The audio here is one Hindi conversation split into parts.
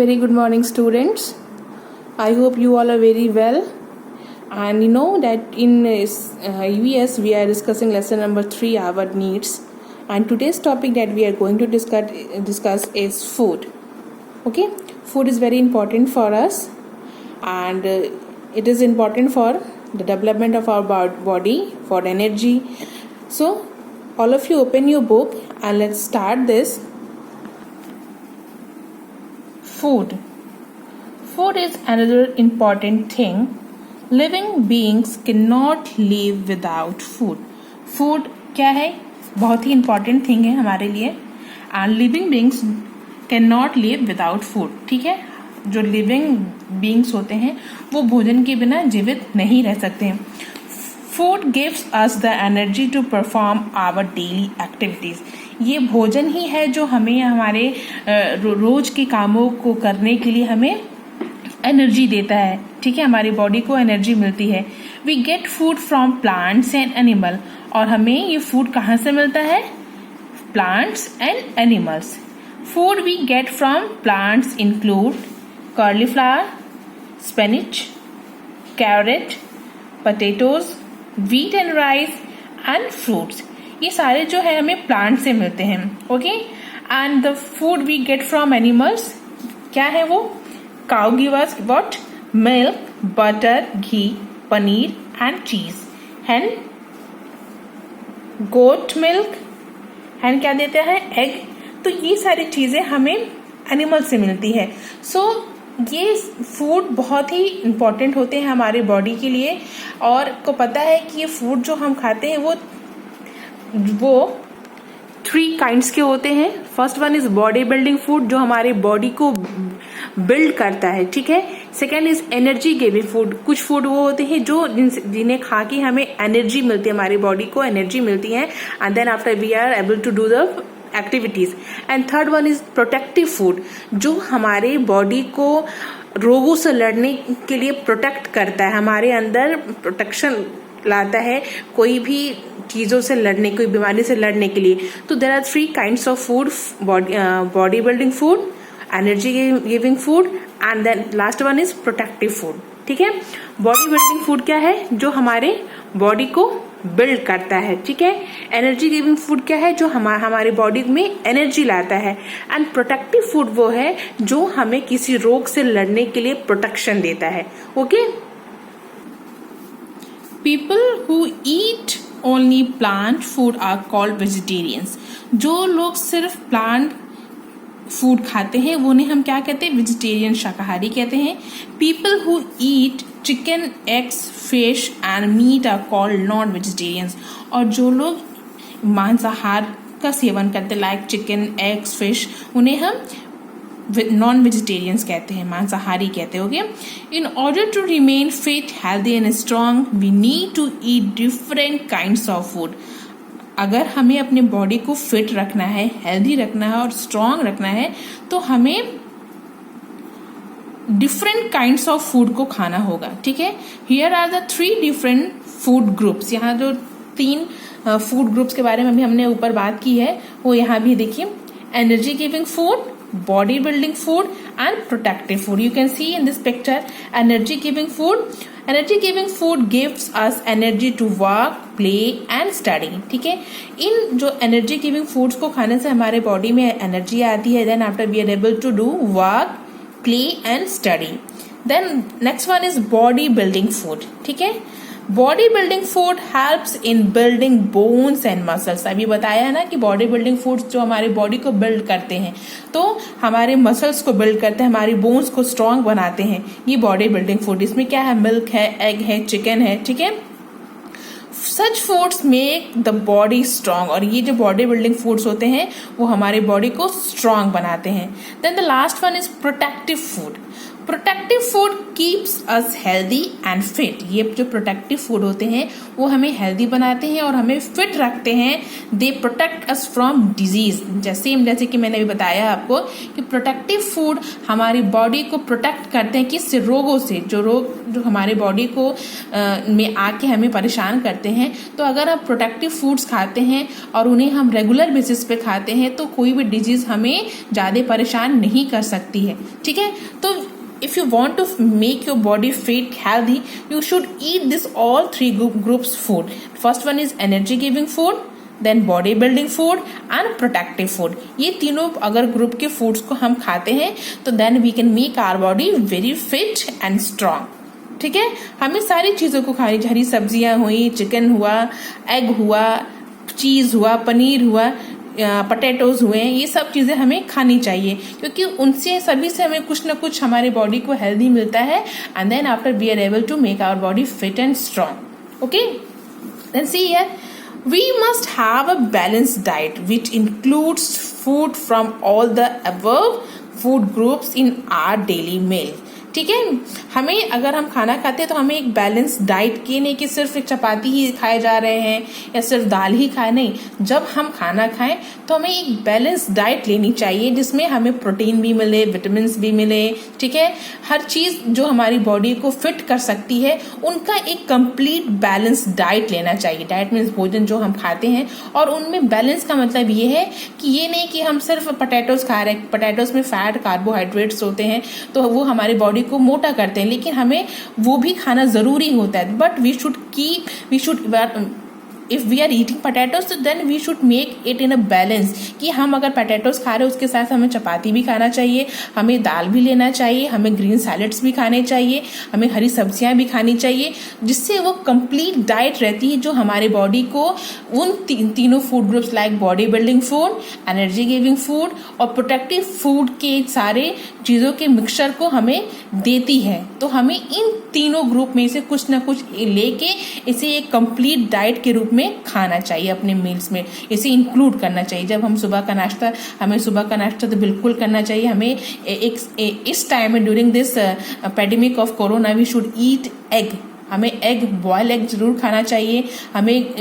very good morning, students. I hope you all are very well. And you know that in EVS we are discussing lesson number 3, our needs. And today's topic that we are going to discuss is food. Okay, food is very important for us, and it is important for the development of our body, for energy. So, all of you open your book and let's start this. Food. Food is another important thing. Living beings cannot live without food. Food क्या है? बहुत ही important thing है हमारे लिए. And living beings cannot live without food. ठीक है? जो living beings होते हैं वो भोजन के बिना जीवित नहीं रह सकते हैं. Food gives us the energy to perform our daily activities. ये भोजन ही है जो हमें हमारे रोज के कामों को करने के लिए हमें एनर्जी देता है. ठीक है, हमारी बॉडी को एनर्जी मिलती है. We get food from plants and animal. और हमें ये फूड कहाँ से मिलता है? Plants and animals. Food we get from plants include cauliflower, spinach, carrot, potatoes, wheat and rice and fruits. ये सारे जो है हमें प्लांट से मिलते हैं. Okay, and the food we get from animals क्या है वो? Cow give us what? Milk, butter, ghee, paneer and cheese. Hen goat milk. हैन क्या देता है? एग. तो ये सारी चीजें हमें एनिमल से मिलती है. सो ये फूड बहुत ही इम्पोर्टेंट होते हैं हमारे बॉडी के लिए. और को पता है कि ये फूड जो हम खाते हैं वो 3 काइंड्स के होते हैं. First one is body building food, जो हमारे बॉडी को बिल्ड करता है. ठीक है. Second is energy giving food. कुछ फूड वो होते हैं जो जिन्हें खा के हमें एनर्जी मिलती है, हमारी बॉडी को एनर्जी मिलती है. And then after we are able to do the activities. And third one is protective food, जो हमारे बॉडी को रोगों से लड़ने के लिए प्रोटेक्ट करता है, हमारे अंदर प्रोटेक्शन लाता है कोई भी चीजों से लड़ने, कोई बीमारी से लड़ने के लिए. तो there are 3 kinds of food: body building food, energy giving food and then last one is protective food. ठीक है. बॉडी बिल्डिंग फूड क्या है? जो हमारे बॉडी को बिल्ड करता है. ठीक है. एनर्जी गिविंग फूड क्या है? जो हमारे बॉडी में एनर्जी लाता है. एंड प्रोटेक्टिव फूड वो है जो हमें किसी रोग से लड़ने के लिए प्रोटेक्शन देता है. Okay. People who eat only plant food are called vegetarians. जो लोग सिर्फ प्लांट फूड खाते हैं वो उन्हें हम क्या कहते हैं? वेजिटेरियन, शाकाहारी कहते हैं. People who eat chicken, eggs, fish and meat are called non vegetarians. और जो लोग मांसाहार का सेवन करते, लाइक चिकन, एग्स, फिश, उन्हें हम नॉन वेजिटेरियंस कहते हैं, मांसाहारी कहते हैं. Okay. In order to remain fit, healthy and strong we need to eat different kinds of food. अगर हमें अपने बॉडी को फिट रखना है, हेल्दी रखना है और स्ट्रांग रखना है तो हमें डिफरेंट काइंड्स ऑफ फूड को खाना होगा. ठीक है. Here are the 3 different food groups. यहाँ जो 3 फूड ग्रुप्स के बारे में भी हमने ऊपर बात की है वो यहाँ भी देखिए: energy giving food, body building food and protective food. You can see in this picture energy giving food. Energy giving food gives us energy to work, play and study. ठीक है. इन जो energy giving foods को खाने से हमारे बॉडी में एनर्जी आती है. Then after we are able to do work, play and study. Then next one is body building food. ठीक है. Body building food helps in building bones and muscles. अभी बताया है ना कि बॉडी बिल्डिंग फूड्स जो हमारी बॉडी को बिल्ड करते हैं, तो हमारे मसल्स को बिल्ड करते हैं, हमारी बोन्स को स्ट्रांग बनाते हैं. ये बॉडी बिल्डिंग फूड. इसमें क्या है? मिल्क है, एग है, चिकन है. ठीक है. Such foods make the body strong. और ये जो बॉडी बिल्डिंग फूड्स होते हैं वो हमारे बॉडी को स्ट्रांग बनाते हैं. Then the last one is protective food. Protective food keeps us healthy and fit. ये जो प्रोटेक्टिव फूड होते हैं वो हमें हेल्दी बनाते हैं और हमें फिट रखते हैं। They protect us from disease. जैसे कि मैंने अभी बताया आपको कि प्रोटेक्टिव फूड हमारी बॉडी को प्रोटेक्ट करते हैं किस रोगों से, जो हमारे बॉडी को में आके हमें परेशान करते हैं। तो अगर आप प्रोटेक्टिव फूड्स खाते हैं और उन्हें हम रेगुलर बेसिस पे खाते हैं तो कोई भी डिजीज हमें ज़्यादा परेशान नहीं कर सकती है। ठीक है, तो if you want to make your body fit healthy, you should eat this all three groups food. First one is energy giving food, then body building food and protective food. ये तीनों अगर ग्रुप के फूड्स को हम खाते हैं तो then we can make our body very fit and strong. ठीक है, हमें सारी चीज़ों को खानी, हरी सब्जियां हुई, चिकन हुआ, एग हुआ, चीज़ हुआ, पनीर हुआ, पटेटोज हुए, ये सब चीज़ें हमें खानी चाहिए क्योंकि उनसे सभी से हमें कुछ ना कुछ हमारे बॉडी को हेल्दी मिलता है and then after we are able to make our body fit and strong. Okay, then see here, we must have a balanced diet which includes food from all the above food groups in our daily meal. ठीक है, हमें अगर हम खाना खाते हैं तो हमें एक बैलेंस डाइट की, नहीं कि सिर्फ एक चपाती ही खाए जा रहे हैं या सिर्फ दाल ही खाए, नहीं। जब हम खाना खाएं तो हमें एक बैलेंस डाइट लेनी चाहिए जिसमें हमें प्रोटीन भी मिले, विटामिन भी मिले। ठीक है, हर चीज़ जो हमारी बॉडी को फिट कर सकती है उनका एक कंप्लीट बैलेंस डाइट लेना चाहिए। डाइट मीन्स भोजन जो हम खाते हैं, और उनमें बैलेंस का मतलब ये है कि ये नहीं कि हम सिर्फ पोटैटोज खा रहे हैं। पोटैटोज में फैट, कार्बोहाइड्रेट्स होते हैं तो वो हमारी बॉडी को मोटा करते हैं, लेकिन हमें वो भी खाना जरूरी होता है। But we should if we are eating potatoes तो then we should make it in a balance, कि हम अगर पोटैटोज खा रहे हैं उसके साथ हमें चपाती भी खाना चाहिए, हमें दाल भी लेना चाहिए, हमें ग्रीन सैलेड्स भी खाने चाहिए, हमें हरी सब्जियां भी खानी चाहिए, जिससे वो कंप्लीट डाइट रहती है जो हमारे बॉडी को उन तीनों food groups like body building food, energy giving food और प्रोटेक्टिव फूड के सारे चीज़ों के मिक्सचर को हमें देती है। तो हमें इन तीनों ग्रुप में से कुछ ना कुछ लेके इसे एक कंप्लीट डाइट के रूप में खाना चाहिए, अपने मील्स में इसे इंक्लूड करना चाहिए। जब हम सुबह का नाश्ता, हमें सुबह का नाश्ता तो बिल्कुल करना चाहिए। हमें इस टाइम में during this pandemic of corona we should eat egg. हमें एग, बॉयल एग जरूर खाना चाहिए। हमें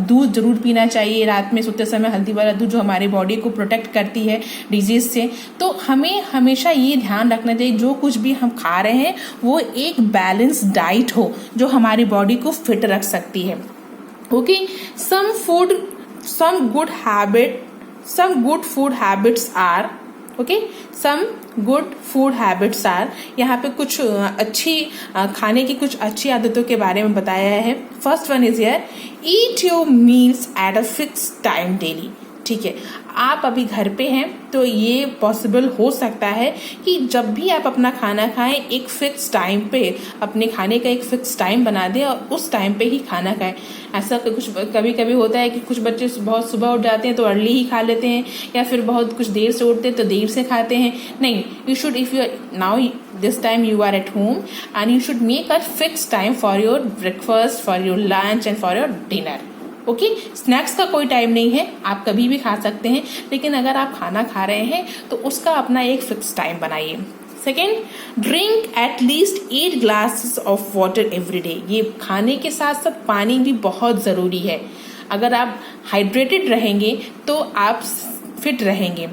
दूध जरूर पीना चाहिए रात में सोते समय, हल्दी वाला दूध जो हमारे बॉडी को प्रोटेक्ट करती है डिजीज से। तो हमें हमेशा ये ध्यान रखना चाहिए जो कुछ भी हम खा रहे हैं वो एक बैलेंस डाइट हो जो हमारी बॉडी को फिट रख सकती है। Okay, some good food habits are, some good food habits are, यहाँ पे कुछ अच्छी खाने की कुछ अच्छी आदतों के बारे में बताया है। First one is here, eat your meals at a fixed time daily। ठीक है, आप अभी घर पे हैं तो ये पॉसिबल हो सकता है कि जब भी आप अपना खाना खाएं एक फिक्स टाइम पे, अपने खाने का एक फिक्स टाइम बना दें और उस टाइम पे ही खाना खाएं। ऐसा कुछ कभी कभी होता है कि कुछ बच्चे बहुत सुबह उठ जाते हैं तो अर्ली ही खा लेते हैं, या फिर बहुत कुछ देर से उठते हैं तो देर से खाते हैं। नहीं, you should, if you now this time you are at home and you should make a fixed time for your breakfast, for your lunch and for your dinner। Okay, snacks का कोई टाइम नहीं है, आप कभी भी खा सकते हैं, लेकिन अगर आप खाना खा रहे हैं तो उसका अपना एक फिक्स टाइम बनाइए। Second, drink at least 8 glasses of water every day. ये खाने के साथ साथ पानी भी बहुत ज़रूरी है। अगर आप हाइड्रेटेड रहेंगे तो आप फिट रहेंगे।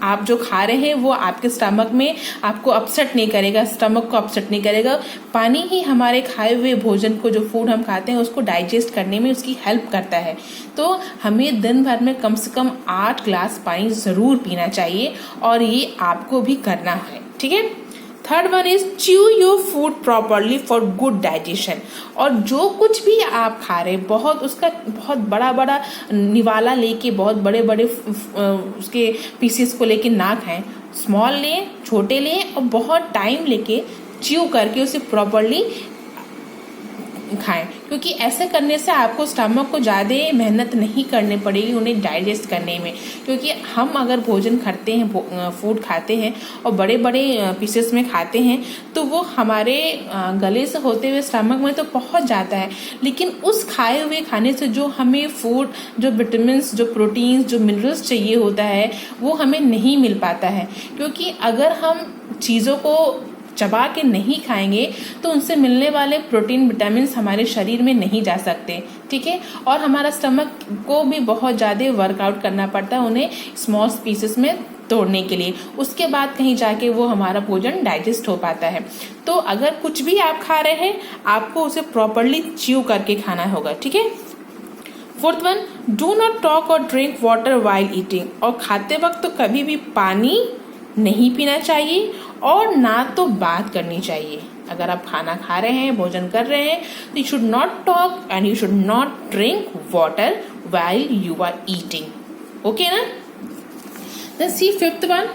आप जो खा रहे हैं वो आपके स्टमक में आपको अपसेट नहीं करेगा, स्टमक को अपसेट नहीं करेगा। पानी ही हमारे खाए हुए भोजन को, जो फूड हम खाते हैं उसको डाइजेस्ट करने में उसकी हेल्प करता है। तो हमें दिन भर में कम से कम 8 ग्लास पानी ज़रूर पीना चाहिए और ये आपको भी करना है। ठीक है, third one is chew your food properly for good digestion. और जो कुछ भी आप खा रहे हैं उसका बहुत बड़ा बड़ा निवाला लेके, बहुत बड़े बड़े उसके पीसेस को लेके ना खाएं। स्मॉल लें, छोटे लें और बहुत टाइम लेके च्यू करके उसे प्रॉपरली खाएं, क्योंकि ऐसे करने से आपको स्टमक को ज़्यादा मेहनत नहीं करनी पड़ेगी उन्हें डाइजेस्ट करने में। क्योंकि हम अगर भोजन करते हैं, फूड खाते हैं और बड़े बड़े पीसेस में खाते हैं तो वो हमारे गले से होते हुए स्टमक में तो पहुंच जाता है, लेकिन उस खाए हुए खाने से जो हमें फूड, जो विटामिन्स, जो प्रोटीन्स, जो मिनरल्स चाहिए होता है वो हमें नहीं मिल पाता है। क्योंकि अगर हम चीज़ों को चबा के नहीं खाएंगे तो उनसे मिलने वाले प्रोटीन विटामिन हमारे शरीर में नहीं जा सकते, ठीक है। और हमारा स्टमक को भी बहुत ज़्यादा वर्कआउट करना पड़ता है उन्हें स्मॉल पीसेस में तोड़ने के लिए, उसके बाद कहीं जाके वो हमारा भोजन डाइजेस्ट हो पाता है। तो अगर कुछ भी आप खा रहे हैं आपको उसे प्रॉपरली च्यू करके खाना होगा, ठीक है। Fourth one, do not talk और ड्रिंक वाटर वाइल ईटिंग। और खाते वक्त तो कभी भी पानी नहीं पीना चाहिए और ना तो बात करनी चाहिए। अगर आप खाना खा रहे हैं, भोजन कर रहे हैं, तो you should not talk and you should not drink water while you are eating, okay ना। Then see fifth one,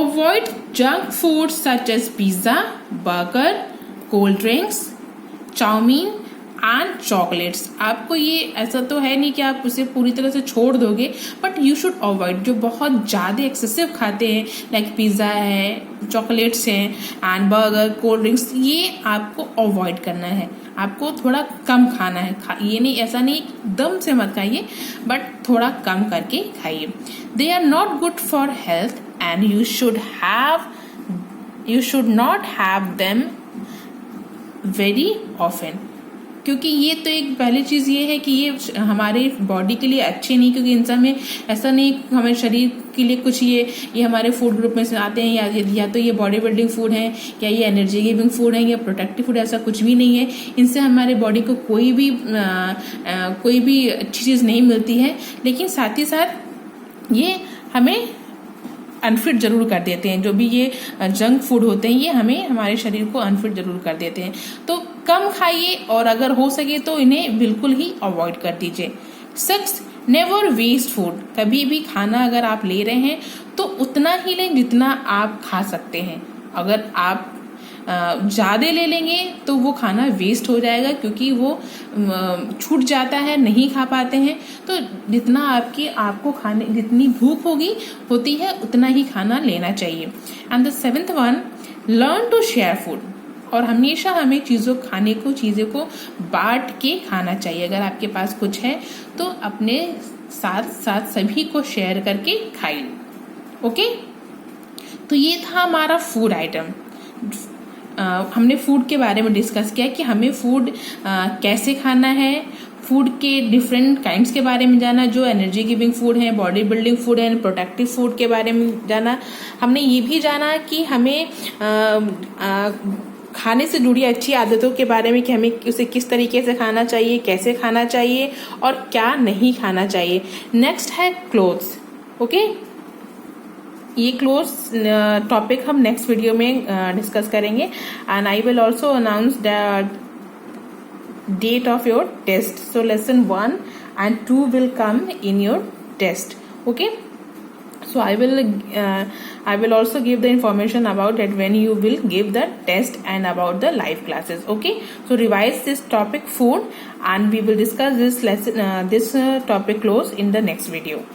avoid junk foods such as pizza, burger, cold drinks, chow mein and chocolates. आपको ये ऐसा तो है नहीं कि आप उसे पूरी तरह से छोड़ दोगे, बट यू शुड अवॉइड जो बहुत ज़्यादा एक्सेसिव खाते हैं, लाइक पिज़्ज़ा है, चॉकलेट्स हैं एंड बर्गर, कोल्ड ड्रिंक्स, ये आपको अवॉइड करना है। आपको थोड़ा कम खाना है, ये नहीं, ऐसा नहीं एकदम से मत खाइए, बट थोड़ा कम करके खाइए। They are not good for health and you should not have them very often. क्योंकि ये तो एक पहली चीज़ ये है कि ये हमारे बॉडी के लिए अच्छे नहीं, क्योंकि इंसान में ऐसा नहीं हमारे शरीर के लिए कुछ ये हमारे फूड ग्रुप में से आते हैं, या तो ये बॉडी बिल्डिंग फूड है, या ये एनर्जी गिविंग फूड है, या प्रोटेक्टिव फूड, ऐसा कुछ भी नहीं है। इनसे हमारे बॉडी को कोई भी अच्छी चीज़ नहीं मिलती है, लेकिन साथ ही साथ ये हमें अनफिट जरूर कर देते हैं। जो भी ये जंक फूड होते हैं ये हमें हमारे शरीर को अनफिट जरूर कर देते हैं। तो कम खाइए और अगर हो सके तो इन्हें बिल्कुल ही अवॉइड कर दीजिए। 6, नेवर वेस्ट फूड। कभी भी खाना अगर आप ले रहे हैं तो उतना ही लें जितना आप खा सकते हैं। अगर आप ज़्यादा ले लेंगे तो वो खाना वेस्ट हो जाएगा, क्योंकि वो छूट जाता है, नहीं खा पाते हैं। तो जितना आपको खाने जितनी भूख होती है उतना ही खाना लेना चाहिए। And the 7th one, learn to share food. और हमेशा हमें चीज़ों को बांट के खाना चाहिए। अगर आपके पास कुछ है तो अपने साथ साथ सभी को शेयर करके खाइए, ओके। तो ये था हमारा फूड आइटम। हमने फूड के बारे में डिस्कस किया कि हमें फूड कैसे खाना है, फूड के डिफरेंट काइंड्स के बारे में जाना, जो एनर्जी गिविंग फूड है, बॉडी बिल्डिंग फूड है, प्रोटेक्टिव फूड के बारे में जाना। हमने ये भी जाना कि हमें खाने से जुड़ी अच्छी आदतों के बारे में कि हमें उसे किस तरीके से खाना चाहिए, कैसे खाना चाहिए और क्या नहीं खाना चाहिए। नेक्स्ट है क्लोथ्स, ओके। ये क्लोथ्स टॉपिक हम नेक्स्ट वीडियो में डिस्कस करेंगे। And I will also announce the date of your test. So lesson 1 and 2 will come in your test, okay. So I will also give the information about that when you will give the test and about the live classes, okay. So revise this topic food and we will discuss this lesson topic close in the next video.